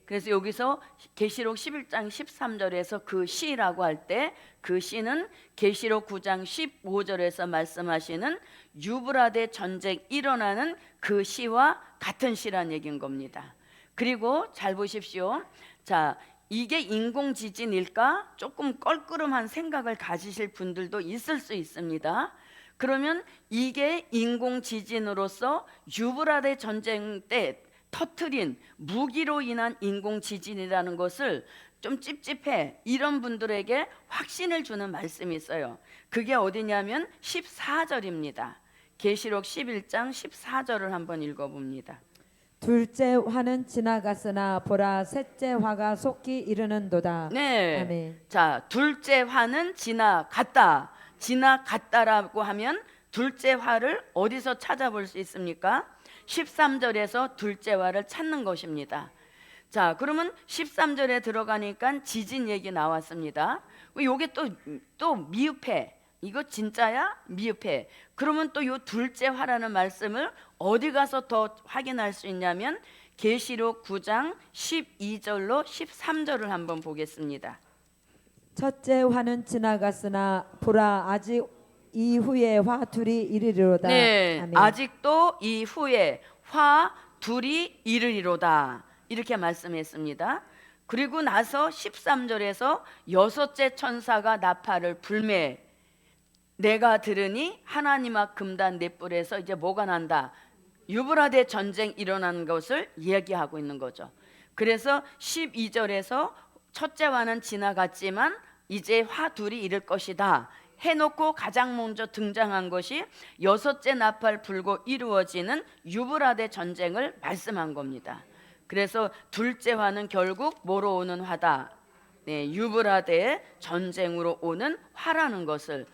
그래서 여기서 계시록 11장 13절에서 그 시라고 할 때 그 시는 계시록 9장 15절에서 말씀하시는 유브라데 전쟁 일어나는 그 시와 같은 시란 얘기인 겁니다. 그리고 잘 보십시오. 자, 이게 인공지진일까? 조금 껄끄름한 생각을 가지실 분들도 있을 수 있습니다. 그러면 이게 인공지진으로서 유브라데 전쟁 때 터트린 무기로 인한 인공지진이라는 것을 좀 찝찝해 이런 분들에게 확신을 주는 말씀이 있어요. 그게 어디냐면 14절입니다. 계시록 11장 14절을 한번 읽어봅니다. 둘째 화는 지나갔으나 보라 셋째 화가 속히 이르는도다. 네. 아멘. 자, 둘째 화는 지나갔다. 지나갔다라고 하면 둘째 화를 어디서 찾아볼 수 있습니까? 13절에서 둘째 화를 찾는 것입니다. 자, 그러면 13절에 들어가니까 지진 얘기 나왔습니다. 요게 또 미흡해. 이거 진짜야? 미흡해. 그러면 또 요 둘째 화라는 말씀을 어디 가서 더 확인할 수 있냐면 계시록 9장 12절로 13절을 한번 보겠습니다. 첫째 화는 지나갔으나 보라 아직 이후에 화 둘이 이르리로다. 네, 아멘. 아직도 이후에 화 둘이 이르리로다. 이렇게 말씀했습니다. 그리고 나서 13절에서 여섯째 천사가 나팔을 불매 내가 들으니 하나님 앞 금단 넷불에서 이제 뭐가 난다? 유브라데 전쟁 일어난 것을 이야기하고 있는 거죠. 그래서 12절에서 첫째 화는 지나갔지만 이제 화 둘이 이를 것이다 해놓고 가장 먼저 등장한 것이 여섯째 나팔 불고 이루어지는 유브라데 전쟁을 말씀한 겁니다. 그래서 둘째 화는 결국 뭐로 오는 화다? 네, 유브라데 전쟁으로 오는 화라는 것을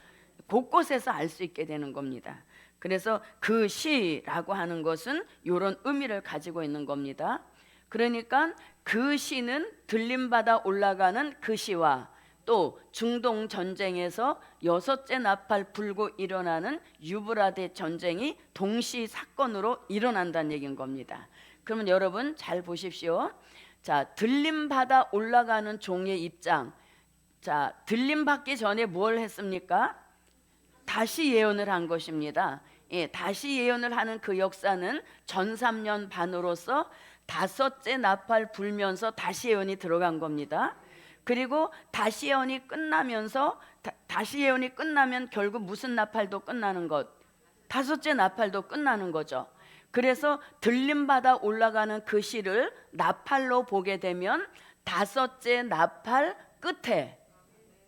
곳곳에서 알 수 있게 되는 겁니다. 그래서 그 시라고 하는 것은 이런 의미를 가지고 있는 겁니다. 그러니까 그 시는 들림받아 올라가는 그 시와 또 중동 전쟁에서 여섯째 나팔 불고 일어나는 유브라데 전쟁이 동시 사건으로 일어난다는 얘기인 겁니다. 그러면 여러분 잘 보십시오. 자, 들림받아 올라가는 종의 입장. 자, 들림받기 전에 뭘 했습니까? 다시 예언을 한 것입니다. 예, 다시 예언을 하는 그 역사는 전 3년 반으로서 다섯째 나팔 불면서 다시 예언이 들어간 겁니다. 그리고 다시 예언이 끝나면서 다시 예언이 끝나면 결국 무슨 나팔도 끝나는 것? 다섯째 나팔도 끝나는 거죠. 그래서 들림받아 올라가는 그 시를 나팔로 보게 되면 다섯째 나팔 끝에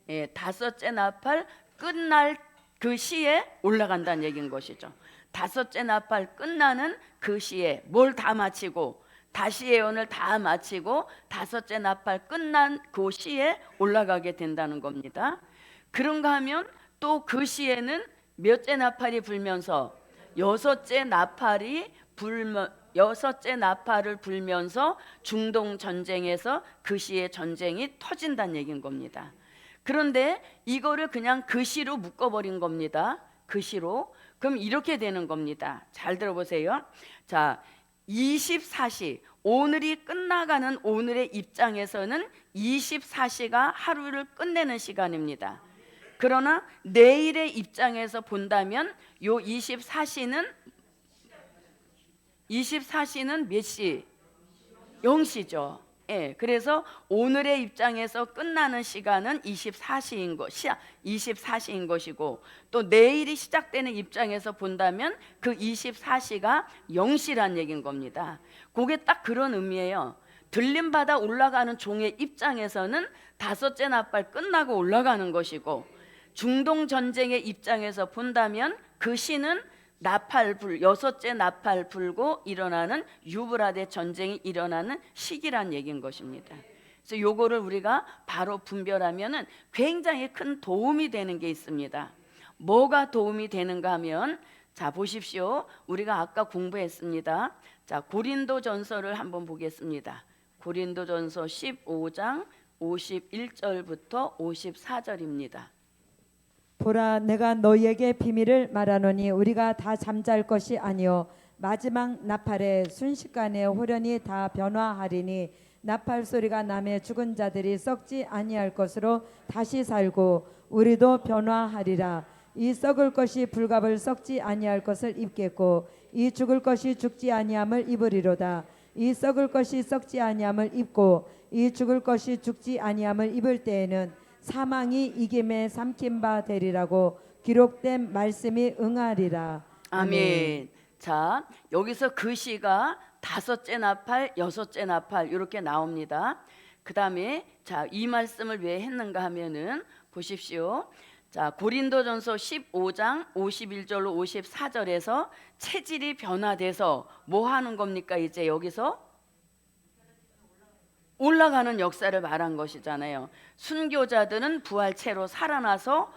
예, 다섯째 나팔 끝날 그 시에 올라간다는 얘기인 것이죠. 다섯째 나팔 끝나는 그 시에 뭘 다 마치고 다시 예언을 다 마치고 다섯째 나팔 끝난 그 시에 올라가게 된다는 겁니다. 그런가 하면 또 그 시에는 몇째 나팔이 불면서 여섯째 나팔을 불면서 중동 전쟁에서 그 시에 전쟁이 터진다는 얘기인 겁니다. 그런데 이거를 그냥 그 시로 묶어버린 겁니다. 그 시로. 그럼 이렇게 되는 겁니다. 잘 들어보세요. 자, 24시 오늘이 끝나가는 오늘의 입장에서는 24시가 하루를 끝내는 시간입니다. 그러나 내일의 입장에서 본다면 요 24시는 몇 시? 0시죠. 예, 그래서 오늘의 입장에서 끝나는 시간은 24시인 것이고 또 내일이 시작되는 입장에서 본다면 그 24시가 0시란 얘기인 겁니다. 그게 딱 그런 의미예요. 들림받아 올라가는 종의 입장에서는 다섯째 나팔 끝나고 올라가는 것이고 중동 전쟁의 입장에서 본다면 그 시는 여섯째 나팔 불고 일어나는 유브라데 전쟁이 일어나는 시기란 얘기인 것입니다. 그래서 요거를 우리가 바로 분별하면은 굉장히 큰 도움이 되는 게 있습니다. 뭐가 도움이 되는가 하면, 자 보십시오. 우리가 아까 공부했습니다. 자 고린도전서를 한번 보겠습니다. 고린도전서 15장 51절부터 54절입니다. 보라, 내가 너희에게 비밀을 말하노니 우리가 다 잠잘 것이 아니요 마지막 나팔에 순식간에 호련히 다 변화하리니 나팔 소리가 나매 죽은 자들이 썩지 아니할 것으로 다시 살고 우리도 변화하리라. 이 썩을 것이 불갑을 썩지 아니할 것을 입겠고 이 죽을 것이 죽지 아니함을 입으리로다. 이 썩을 것이 썩지 아니함을 입고 이 죽을 것이 죽지 아니함을 입을 때에는 사망이 이김에 삼킨 바 되리라고 기록된 말씀이 응하리라. 아멘. 자 여기서 그 시가 다섯째 나팔, 여섯째 나팔 이렇게 나옵니다. 그 다음에 자 이 말씀을 왜 했는가 하면은 보십시오. 자 고린도전서 15장 51절로 54절에서 체질이 변화돼서 뭐 하는 겁니까? 이제 여기서 올라가는 역사를 말한 것이잖아요. 순교자들은 부활체로 살아나서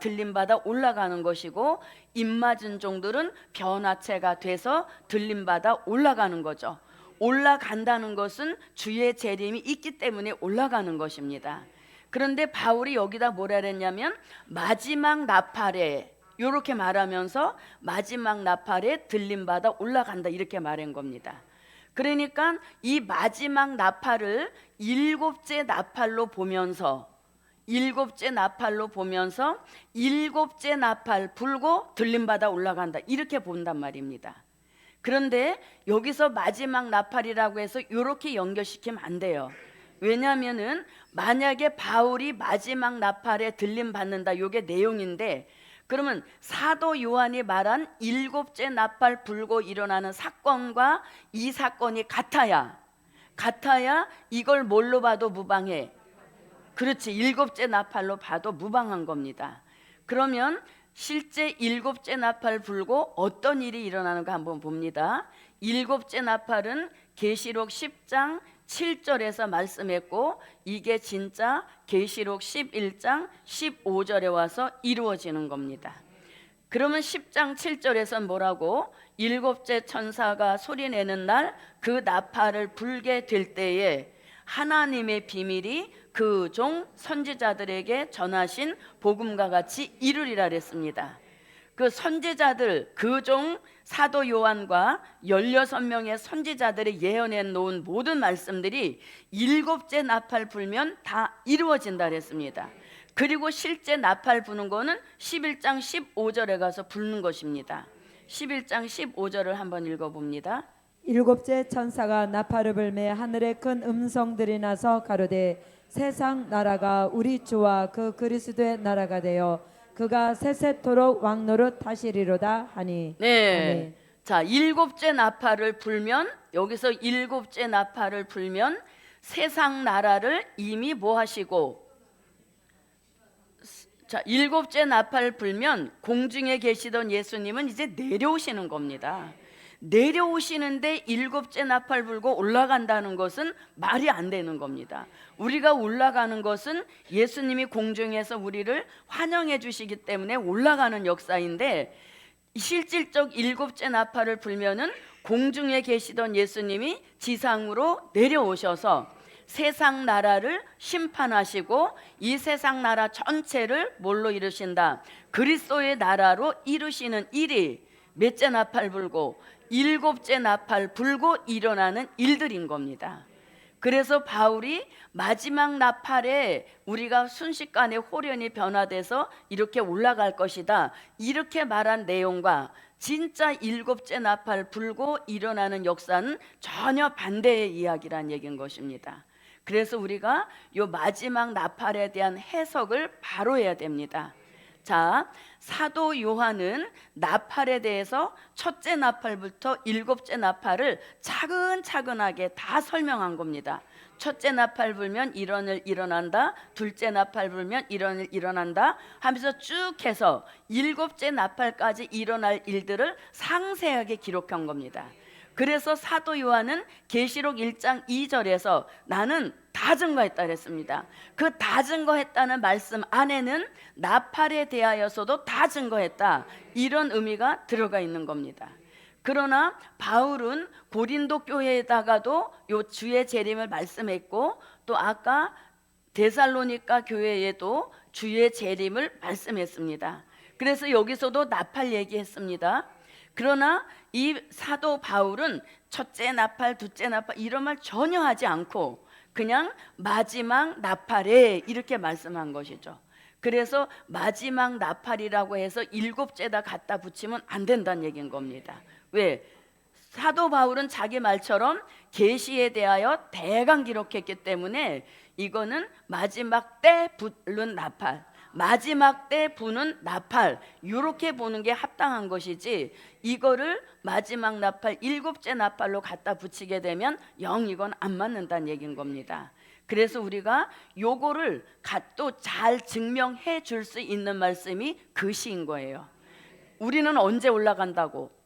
들림받아 올라가는 것이고, 입맞은 종들은 변화체가 돼서 들림받아 올라가는 거죠. 올라간다는 것은 주의 재림이 있기 때문에 올라가는 것입니다. 그런데 바울이 여기다 뭐라 그랬냐면 마지막 나팔에, 이렇게 말하면서 마지막 나팔에 들림받아 올라간다 이렇게 말한 겁니다. 그러니까 이 마지막 나팔을 일곱째 나팔로 보면서 일곱째 나팔 불고 들림받아 올라간다 이렇게 본단 말입니다. 그런데 여기서 마지막 나팔이라고 해서 이렇게 연결시키면 안 돼요. 왜냐하면은 만약에 바울이 마지막 나팔에 들림받는다 이게 내용인데, 그러면 사도 요한이 말한 일곱째 나팔 불고 일어나는 사건과 이 사건이 같아야 이걸 뭘로 봐도 무방해. 그렇지, 일곱째 나팔로 봐도 무방한 겁니다. 그러면 실제 일곱째 나팔 불고 어떤 일이 일어나는가 한번 봅니다. 일곱째 나팔은 계시록 10장 7절에서 말씀했고, 이게 진짜 계시록 11장 15절에 와서 이루어지는 겁니다. 그러면 10장 7절에서 뭐라고? 일곱째 천사가 소리내는 날 그 나팔을 불게 될 때에 하나님의 비밀이 그 종 선지자들에게 전하신 복음과 같이 이루리라 그랬습니다. 그 선지자들, 그 종 사도 요한과 16명의 선지자들이 예언해 놓은 모든 말씀들이 일곱째 나팔 불면 다 이루어진다 그랬습니다. 그리고 실제 나팔 부는 거는 11장 15절에 가서 부는 것입니다. 11장 15절을 한번 읽어봅니다. 일곱째 천사가 나팔을 불매 하늘에 큰 음성들이 나서 가로되 세상 나라가 우리 주와 그 그리스도의 나라가 되어 그가 세세토록 왕노릇 하시리로다 하니. 네. 아멘. 자, 일곱째 나팔을 불면, 여기서 일곱째 나팔을 불면 세상 나라를 이미 뭐 하시고, 자, 일곱째 나팔을 불면 공중에 계시던 예수님은 이제 내려오시는 겁니다. 내려오시는데 일곱째 나팔 불고 올라간다는 것은 말이 안 되는 겁니다. 우리가 올라가는 것은 예수님이 공중에서 우리를 환영해 주시기 때문에 올라가는 역사인데, 실질적 일곱째 나팔을 불면은 공중에 계시던 예수님이 지상으로 내려오셔서 세상 나라를 심판하시고 이 세상 나라 전체를 뭘로 이루신다? 그리스도의 나라로 이루시는 일이 몇째 나팔 불고 일곱째 나팔 불고 일어나는 일들인 겁니다. 그래서 바울이 마지막 나팔에 우리가 순식간에 호련히 변화돼서 이렇게 올라갈 것이다 이렇게 말한 내용과 진짜 일곱째 나팔 불고 일어나는 역사는 전혀 반대의 이야기란 얘기인 것입니다. 그래서 우리가 이 마지막 나팔에 대한 해석을 바로 해야 됩니다. 자, 사도 요한은 나팔에 대해서 첫째 나팔부터 일곱째 나팔을 차근차근하게 다 설명한 겁니다. 첫째 나팔 불면 이런 일 일어난다, 둘째 나팔 불면 이런 일 일어난다 하면서 쭉 해서 일곱째 나팔까지 일어날 일들을 상세하게 기록한 겁니다. 그래서 사도 요한은 계시록 1장 2절에서 나는 다 증거했다 그랬습니다. 그 다 증거했다는 말씀 안에는 나팔에 대하여서도 다 증거했다, 이런 의미가 들어가 있는 겁니다. 그러나 바울은 고린도 교회에다가도 요 주의 재림을 말씀했고, 또 아까 데살로니가 교회에도 주의 재림을 말씀했습니다. 그래서 여기서도 나팔 얘기했습니다. 그러나 이 사도 바울은 첫째 나팔, 둘째 나팔 이런 말 전혀 하지 않고 그냥 마지막 나팔에 이렇게 말씀한 것이죠. 그래서 마지막 나팔이라고 해서 일곱째다 갖다 붙이면 안 된다는 얘기인 겁니다. 왜? 사도 바울은 자기 말처럼 계시에 대하여 대강 기록했기 때문에 이거는 마지막 때 부는 나팔, 마지막 때 부는 나팔, 이렇게 보는 게 합당한 것이지, 이거를 마지막 나팔, 일곱째 나팔로 갖다 붙이게 되면 영 이건 안 맞는다는 얘기인 겁니다. 그래서 우리가 요거를 또 잘 증명해 줄 수 있는 말씀이 그 시인 거예요. 우리는 언제 올라간다고?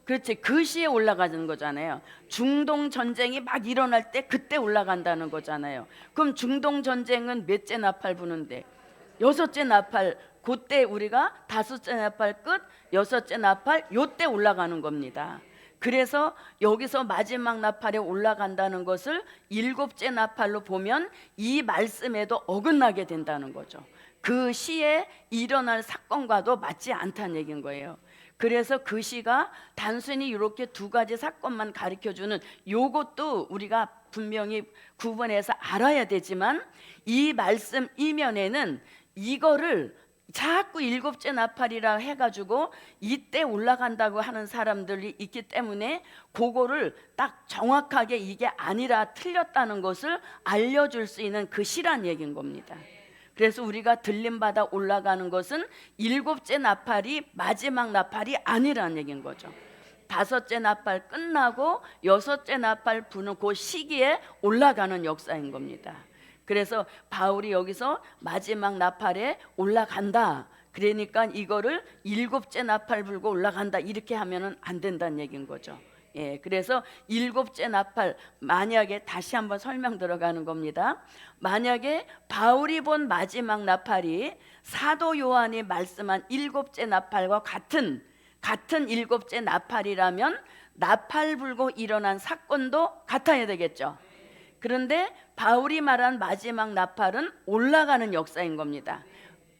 그렇지, 그 시에 올라가는 거잖아요. 중동 전쟁이 막 일어날 때 그때 올라간다는 거잖아요. 그럼 중동 전쟁은 몇째 나팔 부는데? 여섯째 나팔, 그때 우리가 다섯째 나팔 끝, 여섯째 나팔 요때 올라가는 겁니다. 그래서 여기서 마지막 나팔에 올라간다는 것을 일곱째 나팔로 보면 이 말씀에도 어긋나게 된다는 거죠. 그 시에 일어날 사건과도 맞지 않다는 얘기인 거예요. 그래서 그 시가 단순히 이렇게 두 가지 사건만 가르쳐주는, 요것도 우리가 분명히 구분해서 알아야 되지만, 이 말씀 이면에는 이거를 자꾸 일곱째 나팔이라 해가지고 이때 올라간다고 하는 사람들이 있기 때문에 그거를 딱 정확하게 이게 아니라 틀렸다는 것을 알려줄 수 있는 그 시란 얘기인 겁니다. 그래서 우리가 들림받아 올라가는 것은 일곱째 나팔이 마지막 나팔이 아니라는 얘기인 거죠. 다섯째 나팔 끝나고 여섯째 나팔 부는 그 시기에 올라가는 역사인 겁니다. 그래서 바울이 여기서 마지막 나팔에 올라간다, 그러니까 이거를 일곱째 나팔 불고 올라간다 이렇게 하면은 안 된다는 얘기인 거죠. 예, 그래서 일곱째 나팔, 만약에 다시 한번 설명 들어가는 겁니다. 만약에 바울이 본 마지막 나팔이 사도 요한이 말씀한 일곱째 나팔과 같은 일곱째 나팔이라면 나팔 불고 일어난 사건도 같아야 되겠죠. 그런데 바울이 말한 마지막 나팔은 올라가는 역사인 겁니다.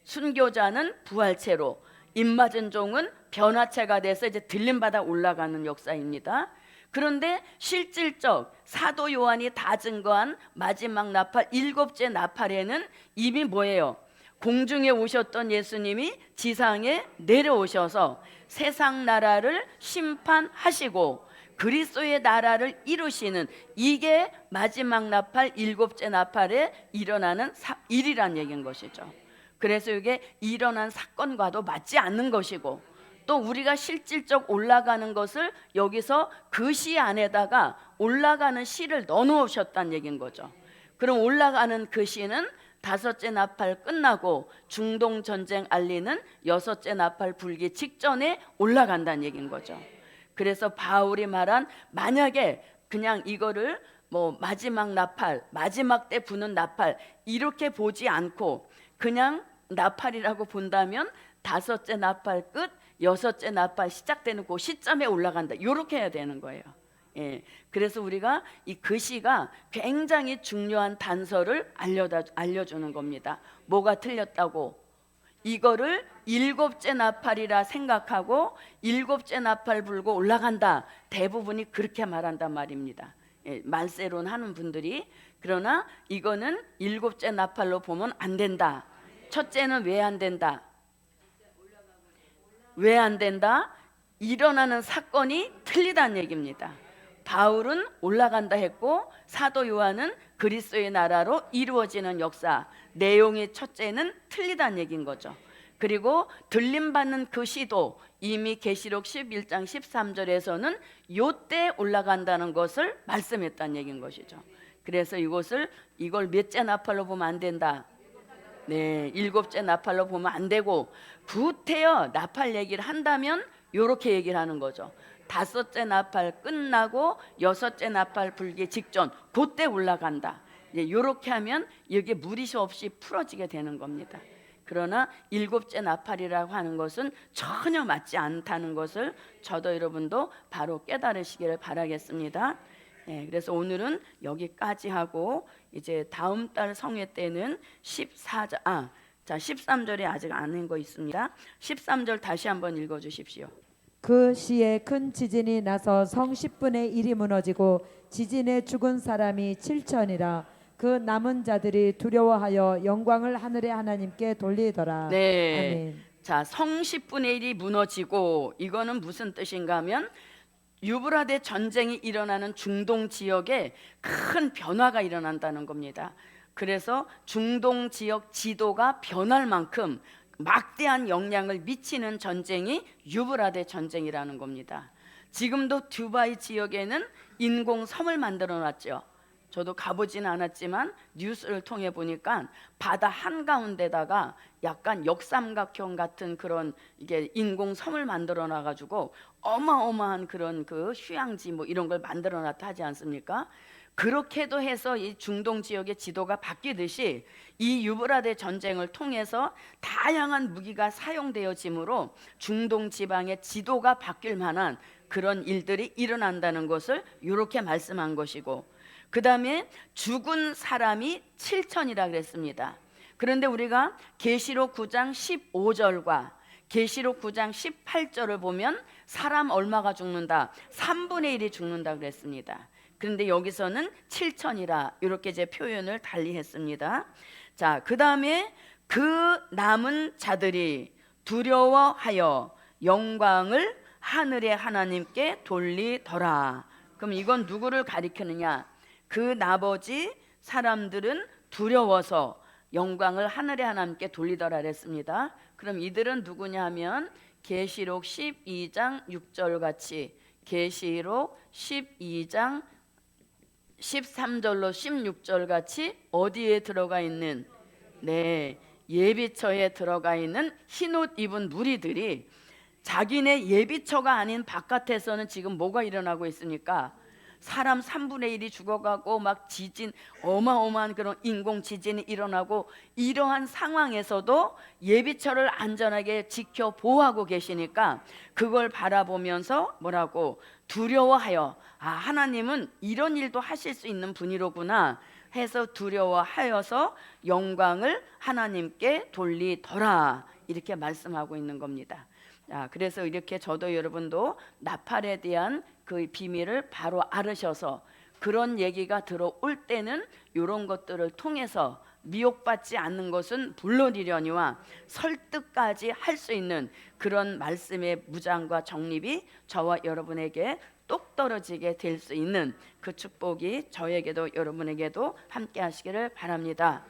순교자는 부활체로, 입맞은 종은 변화체가 돼서 이제 들림받아 올라가는 역사입니다. 그런데 실질적 사도 요한이 다 증거한 마지막 나팔, 일곱째 나팔에는 이미 뭐예요? 공중에 오셨던 예수님이 지상에 내려오셔서 세상 나라를 심판하시고 그리스도의 나라를 이루시는, 이게 마지막 나팔, 일곱째 나팔에 일어나는 일이란 얘기인 것이죠. 그래서 이게 일어난 사건과도 맞지 않는 것이고, 또 우리가 실질적 올라가는 것을 여기서 그 시 안에다가 올라가는 시를 넣어 놓으셨다는 얘기인 거죠. 그럼 올라가는 그 시는 다섯째 나팔 끝나고 중동 전쟁 알리는 여섯째 나팔 불기 직전에 올라간다는 얘기인 거죠. 그래서 바울이 말한, 만약에 그냥 이거를 뭐 마지막 나팔, 마지막 때 부는 나팔 이렇게 보지 않고 그냥 나팔이라고 본다면 다섯째 나팔 끝, 여섯째 나팔 시작되는 그 시점에 올라간다, 이렇게 해야 되는 거예요. 예, 그래서 우리가 이 글씨가 굉장히 중요한 단서를 알려주는 겁니다. 뭐가 틀렸다고? 이거를 일곱째 나팔이라 생각하고 일곱째 나팔 불고 올라간다, 대부분이 그렇게 말한단 말입니다. 예, 말세론 하는 분들이. 그러나 이거는 일곱째 나팔로 보면 안 된다. 첫째는 왜 안 된다? 왜 안 된다? 일어나는 사건이 틀리다는 얘기입니다. 바울은 올라간다 했고 사도 요한은 그리스도의 나라로 이루어지는 역사, 내용의 첫째는 틀리다는 얘기인 거죠. 그리고 들림받는 그 시도, 이미 계시록 11장 13절에서는 요때 올라간다는 것을 말씀했다는 얘기인 것이죠. 그래서 이걸 몇째 나팔로 보면 안 된다. 네, 7째 나팔로 보면 안 되고, 구태여 나팔 얘기를 한다면 요렇게 얘기를 하는 거죠. 5째 나팔 끝나고 6째 나팔 불기 직전, 그때 올라간다. 요렇게 하면 이게 무리수 없이 풀어지게 되는 겁니다. 그러나 7째 나팔이라고 하는 것은 전혀 맞지 않다는 것을 저도 여러분도 바로 깨달으시기를 바라겠습니다. 네, 그래서 오늘은 여기까지 하고 이제 다음 달 성회 때는 13절에 아직 안 한 거 있습니다. 13절 다시 한번 읽어 주십시오. 그 시에 큰 지진이 나서 성 10분의 1이 무너지고 지진에 죽은 사람이 7천이라. 그 남은 자들이 두려워하여 영광을 하늘의 하나님께 돌리더라. 네. 아멘. 자, 성 10분의 1이 무너지고, 이거는 무슨 뜻인가 하면 유브라데 전쟁이 일어나는 중동 지역에 큰 변화가 일어난다는 겁니다. 그래서 중동 지역 지도가 변할 만큼 막대한 영향을 미치는 전쟁이 유브라데 전쟁이라는 겁니다. 지금도 두바이 지역에는 인공섬을 만들어 놨죠. 저도 가보진 않았지만 뉴스를 통해 보니까 바다 한가운데다가 약간 역삼각형 같은 그런 이게 인공섬을 만들어 놔 가지고 어마어마한 그런 그 휴양지 뭐 이런 걸 만들어 놨다 하지 않습니까? 그렇게도 해서 이 중동 지역의 지도가 바뀌듯이 이 유브라데 전쟁을 통해서 다양한 무기가 사용되어지므로 중동 지방의 지도가 바뀔 만한 그런 일들이 일어난다는 것을 이렇게 말씀한 것이고, 그 다음에 죽은 사람이 7천이라 그랬습니다. 그런데 우리가 계시록 9장 15절과 계시록 9장 18절을 보면 사람 얼마가 죽는다? 3분의 1이 죽는다 그랬습니다. 그런데 여기서는 7천이라 이렇게 제 표현을 달리 했습니다. 자, 그 다음에 그 남은 자들이 두려워하여 영광을 하늘의 하나님께 돌리더라. 그럼 이건 누구를 가리키느냐? 그 나머지 사람들은 두려워서 영광을 하늘의 하나님께 돌리더라 그랬습니다. 그럼 이들은 누구냐 하면 계시록 12장 6절 같이 계시록 12장 13절로 16절 같이 어디에 들어가 있는, 네, 예비처에 들어가 있는 흰옷 입은 무리들이 자기네 예비처가 아닌 바깥에서는 지금 뭐가 일어나고 있습니까? 사람 3분의 1이 죽어가고 막 지진, 어마어마한 그런 인공 지진이 일어나고, 이러한 상황에서도 예비처를 안전하게 지켜 보호하고 계시니까 그걸 바라보면서 뭐라고? 두려워하여, 하나님은 이런 일도 하실 수 있는 분이로구나 해서 두려워하여서 영광을 하나님께 돌리더라, 이렇게 말씀하고 있는 겁니다. 그래서 이렇게 저도 여러분도 나팔에 대한 그 비밀을 바로 알으셔서 그런 얘기가 들어올 때는 이런 것들을 통해서 미혹받지 않는 것은 물론이려니와 설득까지 할 수 있는 그런 말씀의 무장과 정립이 저와 여러분에게 똑 떨어지게 될 수 있는 그 축복이 저에게도 여러분에게도 함께 하시기를 바랍니다.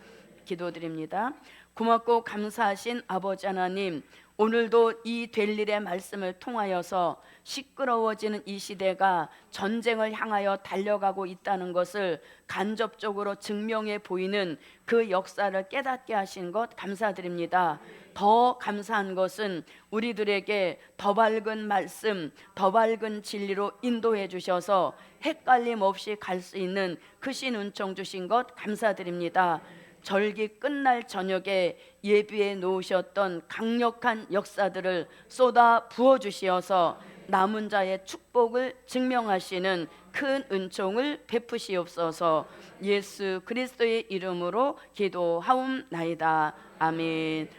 기도드립니다. 고맙고 감사하신 아버지 하나님, 오늘도 이 될 일의 말씀을 통하여서 시끄러워지는 이 시대가 전쟁을 향하여 달려가고 있다는 것을 간접적으로 증명해 보이는 그 역사를 깨닫게 하신 것 감사드립니다. 더 감사한 것은 우리들에게 더 밝은 말씀, 더 밝은 진리로 인도해 주셔서 헷갈림 없이 갈 수 있는 크신 은총 주신 것 감사드립니다. 절기 끝날 저녁에 예비해 놓으셨던 강력한 역사들을 쏟아 부어 주시어서 남은 자의 축복을 증명하시는 큰 은총을 베푸시옵소서. 예수 그리스도의 이름으로 기도하옵나이다. 아멘.